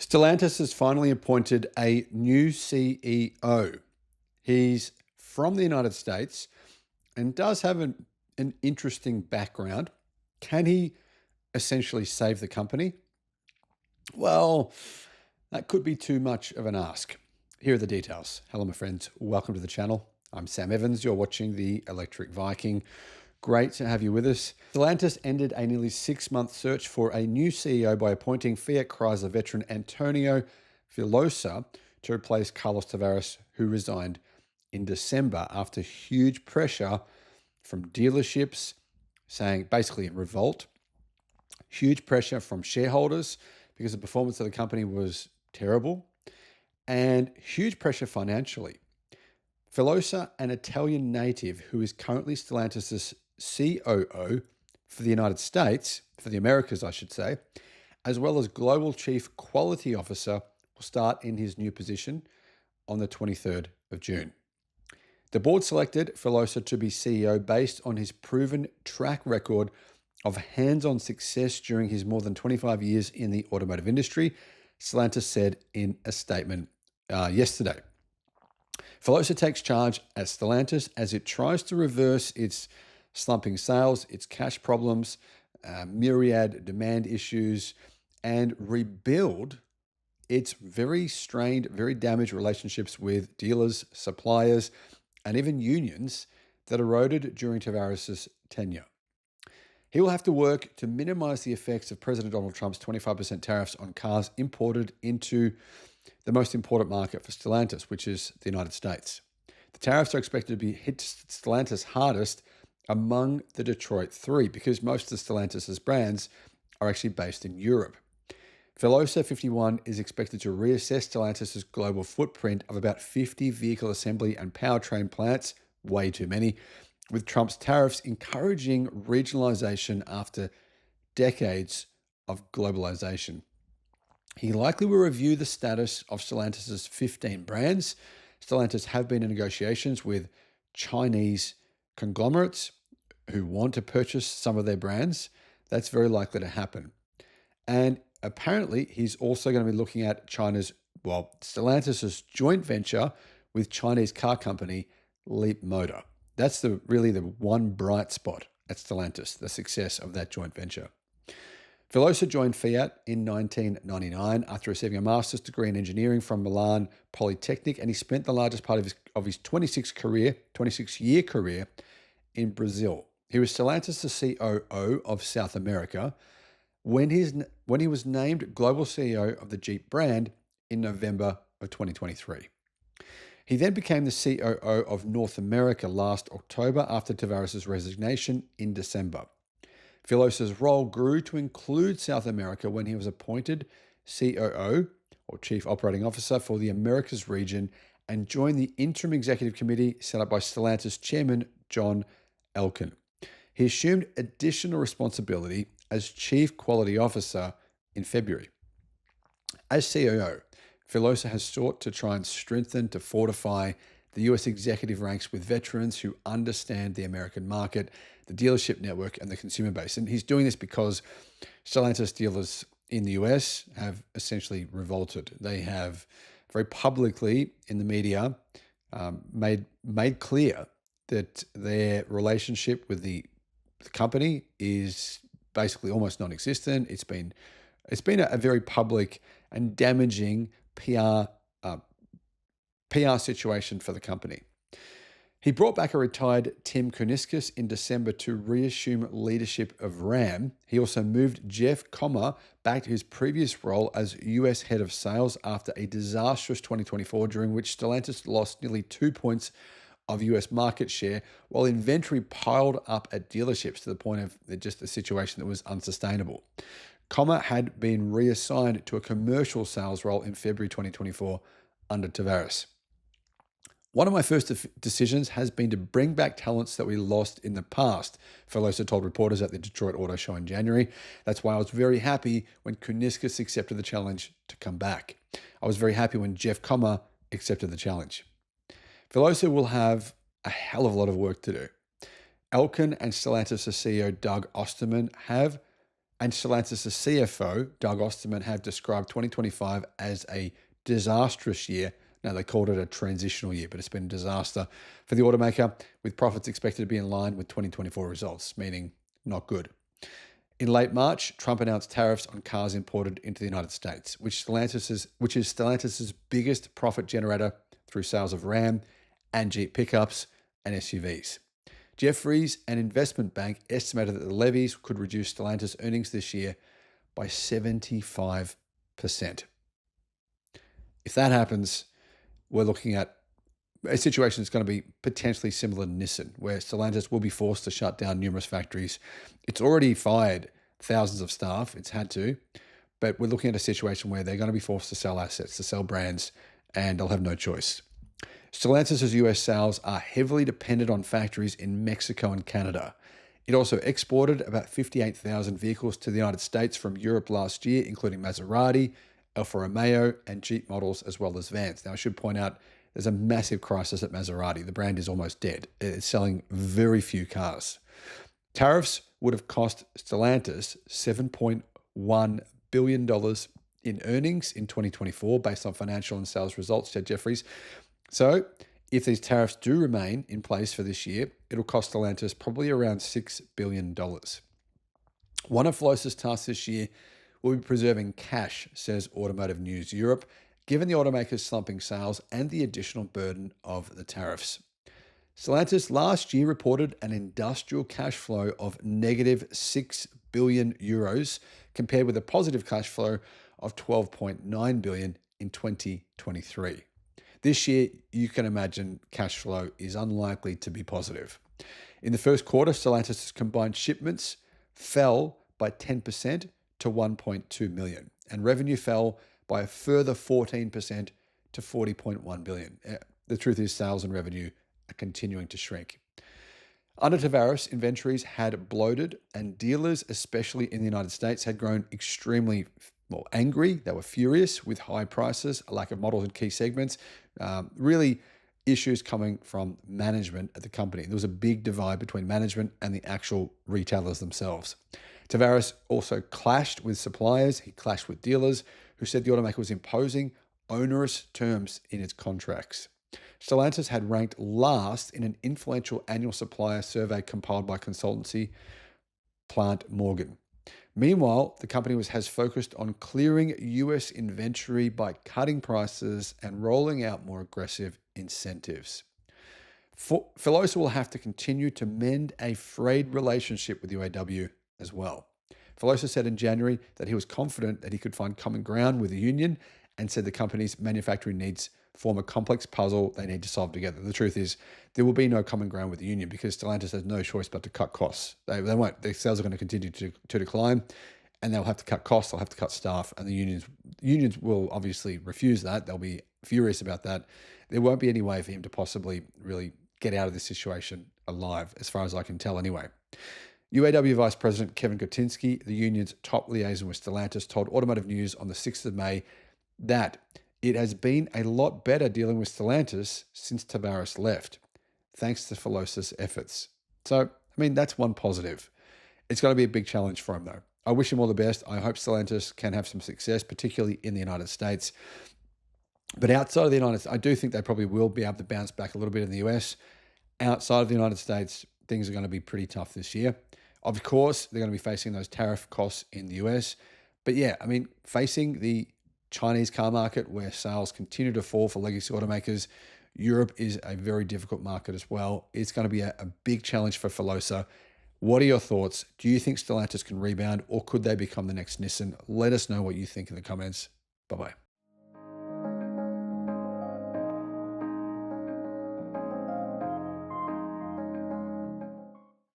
Stellantis has finally appointed a new CEO. He's from the United States and does have an interesting background. Can he essentially save the company? Well, that could be too much of an ask. Here are the details. Hello, my friends. Welcome to the channel. I'm Sam Evans. You're watching the Electric Viking. Great to have you with us. Stellantis ended a nearly 6-month search for a new CEO by appointing Fiat Chrysler veteran Antonio Filosa to replace Carlos Tavares, who resigned in December after huge pressure from dealerships, saying basically in revolt, huge pressure from shareholders because the performance of the company was terrible, and huge pressure financially. Filosa, an Italian native who is currently Stellantis' COO for the United States, for the Americas, I should say, as well as Global Chief Quality Officer, will start in his new position on the 23rd of June. The board selected Filosa to be CEO based on his proven track record of hands-on success during his more than 25 years in the automotive industry, Stellantis said in a statement yesterday. Filosa takes charge at Stellantis as it tries to reverse its slumping sales, its cash problems, myriad demand issues, and rebuild its very strained, very damaged relationships with dealers, suppliers, and even unions that eroded during Tavares' tenure. He will have to work to minimize the effects of President Donald Trump's 25% tariffs on cars imported into the most important market for Stellantis, which is the United States. The tariffs are expected to be hit Stellantis hardest among the Detroit Three because most of Stellantis' brands are actually based in Europe. Filosa 51 is expected to reassess Stellantis' global footprint of about 50 vehicle assembly and powertrain plants, way too many, with Trump's tariffs encouraging regionalization after decades of globalization. He likely will review the status of Stellantis' 15 brands. Stellantis have been in negotiations with Chinese conglomerates who want to purchase some of their brands. That's very likely to happen. And apparently, he's also going to be looking at Stellantis' joint venture with Chinese car company Leapmotor. That's really the one bright spot at Stellantis, the success of that joint venture. Filosa joined Fiat in 1999 after receiving a master's degree in engineering from Milan Polytechnic, and he spent the largest part of his 26-year career in Brazil. He was Stellantis' COO of South America when he was named global CEO of the Jeep brand in November of 2023. He then became the COO of North America last October after Tavares' resignation in December. Filosa's role grew to include South America when he was appointed COO, or Chief Operating Officer, for the Americas region and joined the interim executive committee set up by Stellantis chairman John Elkann. He assumed additional responsibility as Chief Quality Officer in February. As COO, Filosa has sought to try and fortify the US executive ranks with veterans who understand the American market, the dealership network, and the consumer base. And he's doing this because Stellantis dealers in the US have essentially revolted. They have very publicly in the media made clear that their relationship with the company is basically almost non-existent. It's been a very public and damaging PR situation for the company. He brought back a retired Tim Kuniskis in December to reassume leadership of Ram. He also moved Jeff Comer back to his previous role as US head of sales after a disastrous 2024, during which Stellantis lost nearly 2 points of US market share, while inventory piled up at dealerships to the point of just a situation that was unsustainable. Comer had been reassigned to a commercial sales role in February 2024 under Tavares. One of my first decisions has been to bring back talents that we lost in the past, Filosa told reporters at the Detroit Auto Show in January. That's why I was very happy when Kuniskis accepted the challenge to come back. I was very happy when Jeff Comer accepted the challenge. Filosa will have a hell of a lot of work to do. Elkann and Stellantis CEO Doug Osterman have And Stellantis' CFO, Doug Osterman, have described 2025 as a disastrous year. Now, they called it a transitional year, but it's been a disaster for the automaker, with profits expected to be in line with 2024 results, meaning not good. In late March, Trump announced tariffs on cars imported into the United States, which is Stellantis' biggest profit generator through sales of Ram and Jeep pickups and SUVs. Jefferies, an investment bank, estimated that the levies could reduce Stellantis' earnings this year by 75%. If that happens, we're looking at a situation that's going to be potentially similar to Nissan, where Stellantis will be forced to shut down numerous factories. It's already fired thousands of staff, it's had to, but we're looking at a situation where they're going to be forced to sell assets, to sell brands, and they'll have no choice. Stellantis' US sales are heavily dependent on factories in Mexico and Canada. It also exported about 58,000 vehicles to the United States from Europe last year, including Maserati, Alfa Romeo, and Jeep models, as well as vans. Now, I should point out there's a massive crisis at Maserati. The brand is almost dead. It's selling very few cars. Tariffs would have cost Stellantis $7.1 billion in earnings in 2024, based on financial and sales results, said Jefferies. So if these tariffs do remain in place for this year, it'll cost Stellantis probably around $6 billion. One of Filosa's tasks this year will be preserving cash, says Automotive News Europe, given the automaker's slumping sales and the additional burden of the tariffs. Stellantis last year reported an industrial cash flow of negative 6 billion euros, compared with a positive cash flow of 12.9 billion in 2023. This year, you can imagine cash flow is unlikely to be positive. In the first quarter, Stellantis' combined shipments fell by 10% to 1.2 million, and revenue fell by a further 14% to 40.1 billion. The truth is, sales and revenue are continuing to shrink. Under Tariffs, inventories had bloated, and dealers, especially in the United States, had grown extremely angry. They were furious with high prices, a lack of models in key segments, really issues coming from management at the company. There was a big divide between management and the actual retailers themselves. Tavares also clashed with suppliers. He clashed with dealers who said the automaker was imposing onerous terms in its contracts. Stellantis had ranked last in an influential annual supplier survey compiled by consultancy Plant Morgan. Meanwhile, the company has focused on clearing US inventory by cutting prices and rolling out more aggressive incentives. Filosa will have to continue to mend a frayed relationship with UAW as well. Filosa said in January that he was confident that he could find common ground with the union, and said the company's manufacturing needs form a complex puzzle they need to solve together. The truth is, there will be no common ground with the union because Stellantis has no choice but to cut costs. They won't. Their sales are going to continue to decline, and they'll have to cut costs, they'll have to cut staff, and the unions will obviously refuse that. They'll be furious about that. There won't be any way for him to possibly really get out of this situation alive, as far as I can tell anyway. UAW Vice President Kevin Kotinski, the union's top liaison with Stellantis, told Automotive News on the 6th of May that it has been a lot better dealing with Stellantis since Tavares left, thanks to Filosa's efforts. So, I mean, that's one positive. It's going to be a big challenge for him, though. I wish him all the best. I hope Stellantis can have some success, particularly in the United States. But outside of the United States, I do think they probably will be able to bounce back a little bit in the US. Outside of the United States, things are going to be pretty tough this year. Of course, they're going to be facing those tariff costs in the US. But yeah, I mean, facing the Chinese car market, where sales continue to fall for legacy automakers, Europe is a very difficult market as well. It's going to be a big challenge for Filosa. What are your thoughts? Do you think Stellantis can rebound, or could they become the next Nissan? Let us know what you think in the comments. Bye-bye.